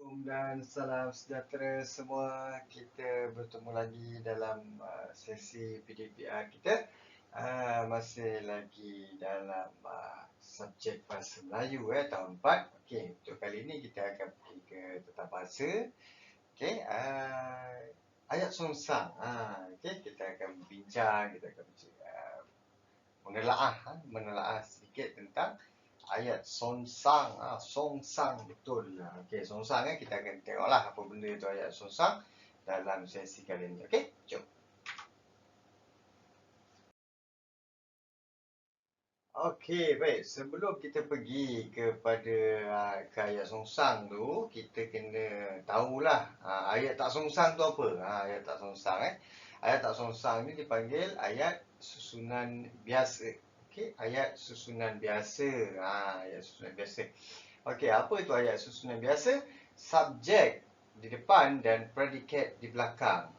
Assalamualaikum dan salam sejahtera semua. Kita bertemu lagi dalam sesi PDPR kita. Masih lagi dalam subjek bahasa Melayu tahun 4. Okey, untuk kali ini kita akan pergi ke tata bahasa. Okey, ayat songsang. Okey, kita akan berbincang, kita akan menelaah sedikit tentang ayat songsang. Songsang betul. Okey, songsang kita akan tengoklah apa benda itu ayat songsang dalam sesi kali ini. Okey, jom. Okey, baik. Sebelum kita pergi kepada ke ayat songsang tu, kita kena tahulah ayat tak songsang tu apa. Ayat tak songsang Ayat tak songsang ni dipanggil ayat susunan biasa. Okey, ayat susunan biasa. Ayat susunan biasa. Okey, apa itu ayat susunan biasa? Subjek di depan dan predikat di belakang.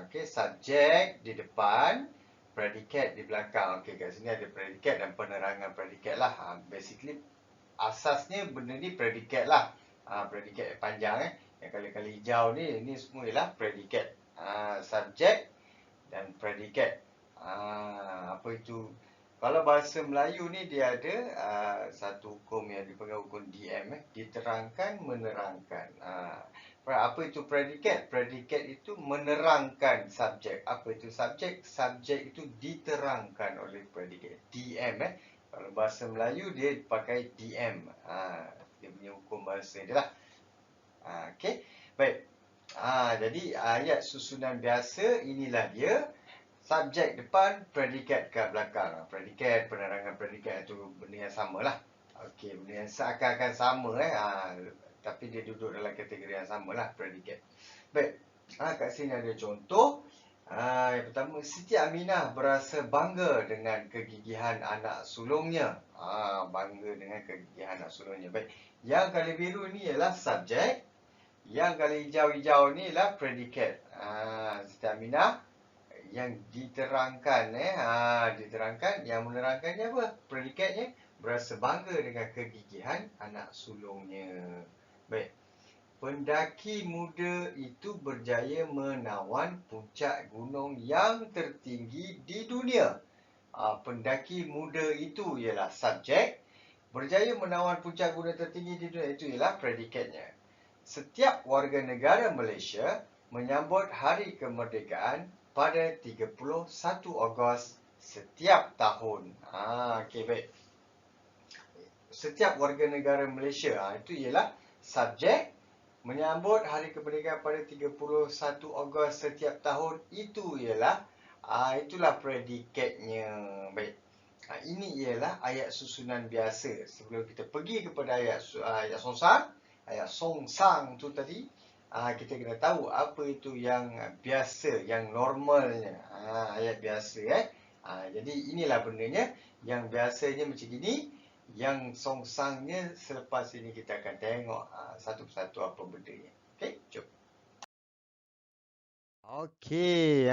Okey, subjek di depan, predikat di belakang. Okey, kat sini ada predikat dan penerangan predikat lah. Basically, asasnya benda ni predikat lah. Predikat yang panjang Yang kali-kali hijau ni semua ialah predikat. Subjek dan predikat. Apa itu? Kalau bahasa Melayu ni dia ada satu hukum yang dipanggil hukum DM diterangkan menerangkan. Apa itu predikat? Predikat itu menerangkan subjek. Apa itu subjek? Subjek itu diterangkan oleh predikat. DM Kalau bahasa Melayu dia pakai DM. Dia punya hukum bahasa dia lah. Okey. Baik. Jadi ayat susunan biasa inilah dia. Subjek depan, predikat kat belakang. Predikat, penerangan predikat itu benda yang sama lah. Okey, benda yang seakan-akan sama tapi dia duduk dalam kategori yang sama lah, predikat. Baik, kat sini ada contoh. Yang pertama, Siti Aminah berasa bangga dengan kegigihan anak sulungnya. Bangga dengan kegigihan anak sulungnya. Baik, yang kali biru ni ialah subjek. Yang kali hijau-hijau ni ialah predikat. Siti Aminah yang diterangkan diterangkan, yang menerangkannya apa? Predikatnya berasa bangga dengan kegigihan anak sulungnya. Baik. Pendaki muda itu berjaya menawan puncak gunung yang tertinggi di dunia. Pendaki muda itu ialah subjek. Berjaya menawan puncak gunung tertinggi di dunia itu ialah predikatnya. Setiap warga negara Malaysia menyambut hari kemerdekaan pada 31 Ogos setiap tahun. Okey, baik. Setiap warga negara Malaysia itu ialah subjek. Menyambut hari kemerdekaan pada 31 Ogos setiap tahun itu ialah itulah predikatnya. Baik. Ini ialah ayat susunan biasa. Sebelum kita pergi kepada ayat songsang, ayat songsang tu tadi, kita kena tahu apa itu yang biasa, yang normalnya. Ayat biasa jadi inilah bendanya. Yang biasanya macam gini, yang songsangnya selepas ini kita akan tengok satu persatu apa bendanya. Okey, jom. Okey,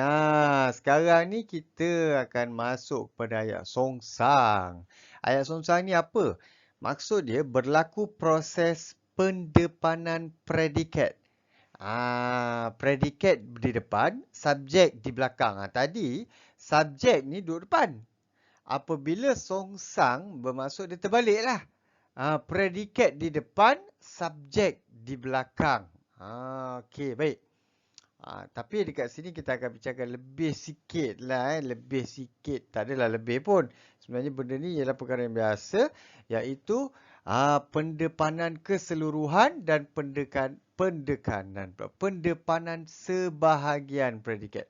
sekarang ni kita akan masuk kepada ayat songsang. Ayat songsang ni apa? Maksud dia berlaku proses pendepanan predikat. Predikat di depan, subjek di belakang. Tadi subjek ni duduk depan. Apabila songsang bermaksud dia terbalik lah. Predikat di depan, subjek di belakang. Okey, baik. Tapi dekat sini kita akan bicarakan lebih sikit lah. Lebih sikit. Tak adalah lebih pun. Sebenarnya benda ni ialah perkara yang biasa. Iaitu pendepanan keseluruhan dan pendepanan sebahagian predikat.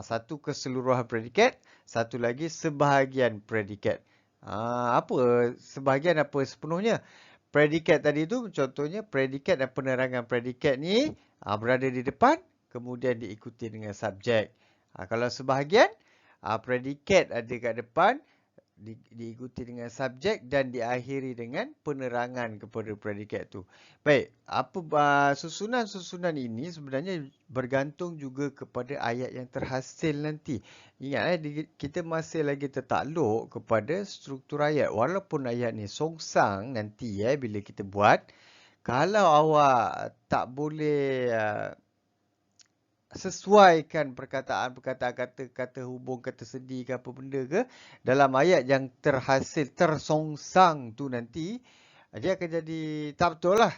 Satu keseluruhan predikat. Satu lagi sebahagian predikat. Apa sebahagian, apa sepenuhnya? Predikat tadi tu contohnya predikat dan penerangan predikat ni berada di depan, kemudian diikuti dengan subjek. Kalau sebahagian, predikat ada kat depan, diikuti dengan subjek dan diakhiri dengan penerangan kepada predikat tu. Baik, apa susunan-susunan ini sebenarnya bergantung juga kepada ayat yang terhasil nanti. Ingat kita masih lagi tertakluk kepada struktur ayat. Walaupun ayat ni songsang nanti bila kita buat, Kalau awak tak boleh sesuaikan perkataan-perkataan kata hubung, kata sedih ke apa benda ke dalam ayat yang terhasil tersongsang tu nanti, dia akan jadi tak betul lah.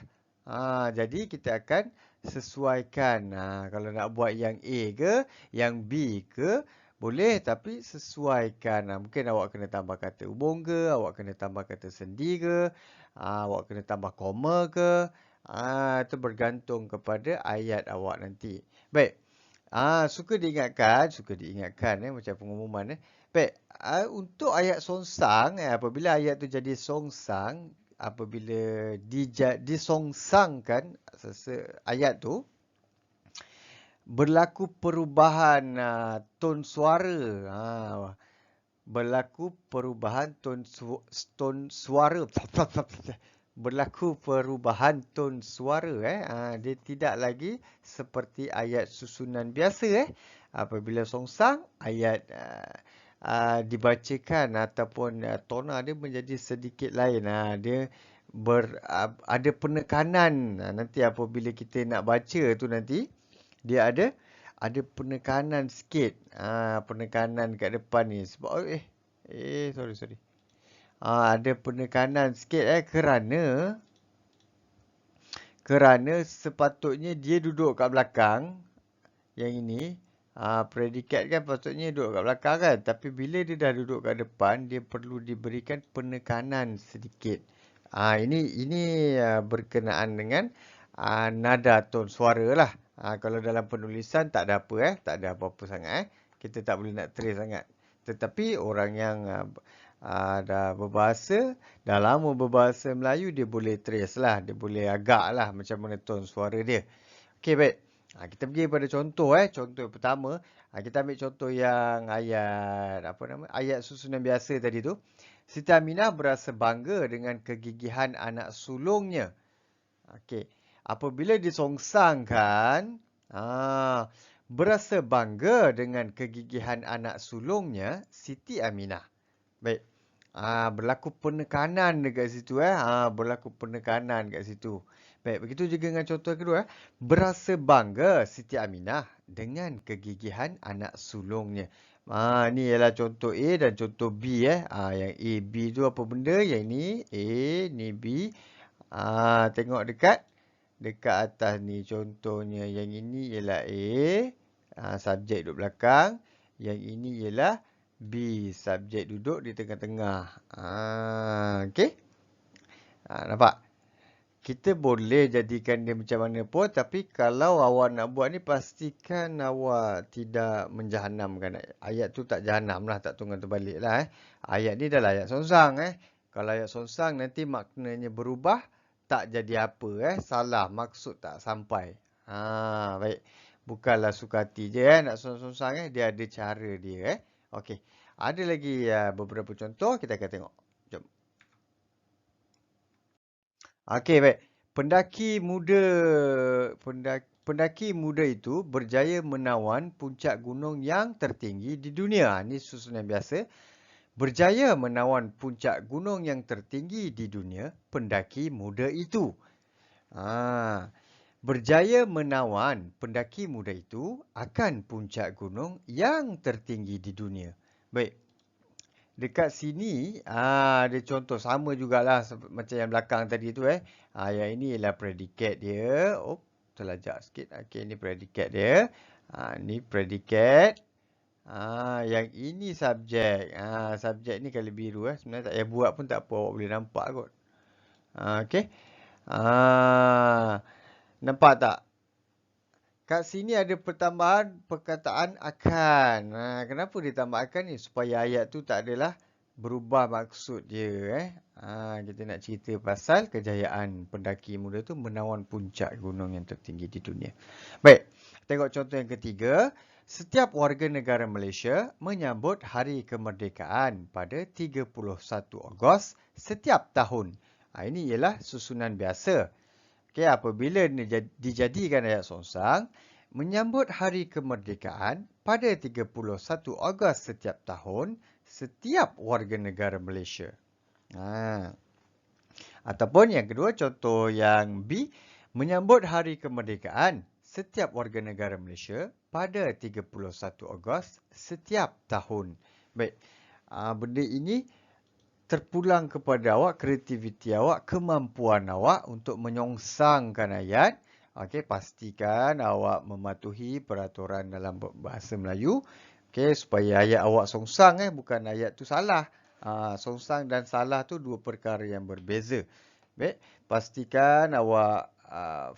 Jadi kita akan sesuaikan. Kalau nak buat yang A ke, yang B ke, boleh tapi sesuaikan. Mungkin awak kena tambah kata hubung ke, awak kena tambah kata sendi ke, awak kena tambah koma ke. Itu bergantung kepada ayat awak nanti. Baik. Suka diingatkan macam pengumuman. Baik, untuk ayat songsang, apabila ayat tu jadi songsang, apabila disongsangkan ayat tu, berlaku perubahan ton suara. Berlaku perubahan ton suara. Berlaku perubahan ton suara. Dia tidak lagi seperti ayat susunan biasa. Apabila songsang, ayat dibacakan ataupun tona dia menjadi sedikit lain. Dia ada penekanan. Nanti apabila kita nak baca tu nanti, dia ada penekanan sikit. Penekanan kat depan ni. Sebab sorry. Ada penekanan sikit kerana sepatutnya dia duduk kat belakang. Yang ini predikat kan patutnya duduk kat belakang kan, tapi bila dia dah duduk kat depan, dia perlu diberikan penekanan sedikit. Ini berkenaan dengan nada ton suara lah. Kalau dalam penulisan tak ada apa tak ada apa-apa sangat kita tak boleh nak trace sangat. Tetapi orang yang dah lama berbahasa Melayu, dia boleh trace lah, dia boleh agak lah macam mana ton suara dia. Okey, baik. Kita pergi pada contoh. Contoh yang pertama, kita ambil contoh yang ayat susunan biasa tadi tu. Siti Aminah berasa bangga dengan kegigihan anak sulungnya. Okey. Apabila disongsangkan, berasa bangga dengan kegigihan anak sulungnya, Siti Aminah. Baik. Berlaku penekanan dekat situ. Berlaku penekanan dekat situ. Baik, begitu juga dengan contoh kedua. Berasa bangga Siti Aminah dengan kegigihan anak sulungnya. Ni ialah contoh A dan contoh B. Yang A, B tu apa benda? Yang ni A, ni B. Tengok dekat atas ni contohnya. Yang ini ialah A. Subjek duduk belakang. Yang ini ialah B. Subjek duduk di tengah-tengah. Okey. Nampak? Kita boleh jadikan dia macam mana pun, tapi kalau awak nak buat ni, pastikan awak tidak menjahanamkan. Ayat tu tak jahanam lah, tak tunggang terbalik lah. Ayat ni adalah ayat songsang. Kalau ayat songsang nanti maknanya berubah, tak jadi apa. Salah, maksud tak sampai. Baik. Bukanlah suka hati je nak songsang. Dia ada cara dia. Okey. Ada lagi beberapa contoh, kita akan tengok. Jom. Okey, baik. Pendaki muda itu berjaya menawan puncak gunung yang tertinggi di dunia. Ini susunan biasa. Berjaya menawan puncak gunung yang tertinggi di dunia, pendaki muda itu. Berjaya menawan pendaki muda itu akan puncak gunung yang tertinggi di dunia. Baik. Dekat sini, ada contoh sama jugalah macam yang belakang tadi tu. Yang ini ialah predikat dia. Terlajak sikit. Okey, ini predikat dia. Ni predikat. Yang ini subjek. Subjek ni kalau biru. Sebenarnya tak payah buat pun tak apa. Awak boleh nampak kot. Okey. Nampak tak? Kat sini ada pertambahan perkataan akan. Kenapa ditambah akan ni? Supaya ayat tu tak adalah berubah maksud dia. Kita nak cerita pasal kejayaan pendaki muda tu menawan puncak gunung yang tertinggi di dunia. Baik, tengok contoh yang ketiga. Setiap warga negara Malaysia menyambut Hari Kemerdekaan pada 31 Ogos setiap tahun. Ini ialah susunan biasa. Okey, apabila dijadikan ayat songsang, menyambut Hari Kemerdekaan pada 31 Ogos setiap tahun, setiap warga negara Malaysia. Ataupun yang kedua, contoh yang B, menyambut Hari Kemerdekaan setiap warga negara Malaysia pada 31 Ogos setiap tahun. Baik, benda ini terpulang kepada awak, kreativiti awak, kemampuan awak untuk menyongsangkan ayat. Okey, pastikan awak mematuhi peraturan dalam bahasa Melayu. Okey, supaya ayat awak songsang bukan ayat tu salah. Songsang dan salah tu dua perkara yang berbeza. Baik, pastikan awak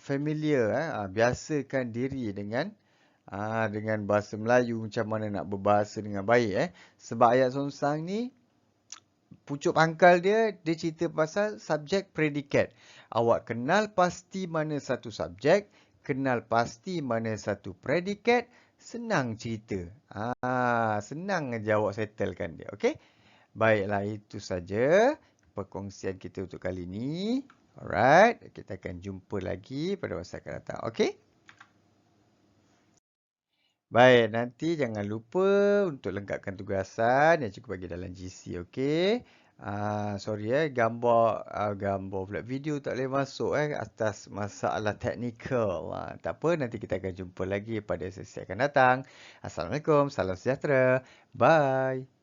familiar biasakan diri dengan bahasa Melayu, macam mana nak berbahasa dengan baik Sebab ayat songsang ni pucuk pangkal dia cerita pasal subjek predikat. Awak kenal pasti mana satu subjek, kenal pasti mana satu predikat, senang cerita. Senang aja awak settlekan dia, okey? Baiklah, itu saja perkongsian kita untuk kali ini. Alright, kita akan jumpa lagi pada masa akan datang, okey? Baik, nanti jangan lupa untuk lengkapkan tugasan yang cikgu bagi dalam GC, okey? Sorry gambar pula video tak boleh masuk atas masalah teknikal. Tak apa, nanti kita akan jumpa lagi pada sesi akan datang. Assalamualaikum, salam sejahtera. Bye.